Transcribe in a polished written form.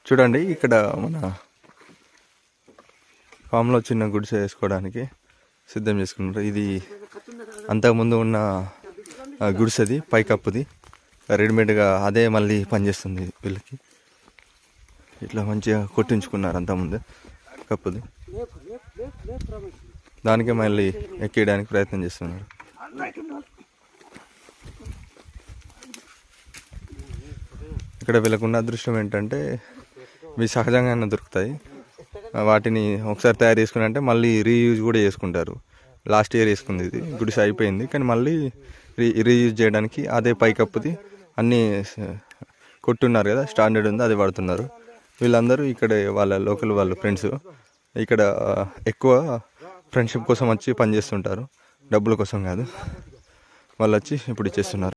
చూడండి ఇక్కడ మన ఫామ్లో చిన్న గుడిసె వేసుకోవడానికి సిద్ధం చేసుకున్నారు. ఇది అంతకుముందు ఉన్న గుడిసెది పైకప్పుది రెడీమేడ్గా అదే మళ్ళీ పనిచేస్తుంది వీళ్ళకి. ఇట్లా మంచిగా కొట్టించుకున్నారు అంతకుముందు కప్పుది, దానికే మళ్ళీ ఎక్కేయడానికి ప్రయత్నం చేస్తున్నారు. ఇక్కడ వీళ్ళకున్న అదృష్టం ఏంటంటే ఇవి సహజంగానే దొరుకుతాయి. వాటిని ఒకసారి తయారు చేసుకుని అంటే మళ్ళీ రీయూజ్ కూడా చేసుకుంటారు. లాస్ట్ ఇయర్ వేసుకుంది ఇది గుడిసె అయిపోయింది, కానీ మళ్ళీ రీయూజ్ చేయడానికి అదే పైకప్పుది అన్నీ కొట్టున్నారు కదా, స్టాండర్డ్ ఉంది, అది వాడుతున్నారు. వీళ్ళందరూ ఇక్కడ వాళ్ళ లోకల్ వాళ్ళు ఫ్రెండ్స్ ఇక్కడ ఎక్కువ ఫ్రెండ్షిప్ కోసం వచ్చి పనిచేస్తుంటారు, డబ్బుల కోసం కాదు. వాళ్ళు వచ్చి ఇప్పుడు ఇచ్చేస్తున్నారు.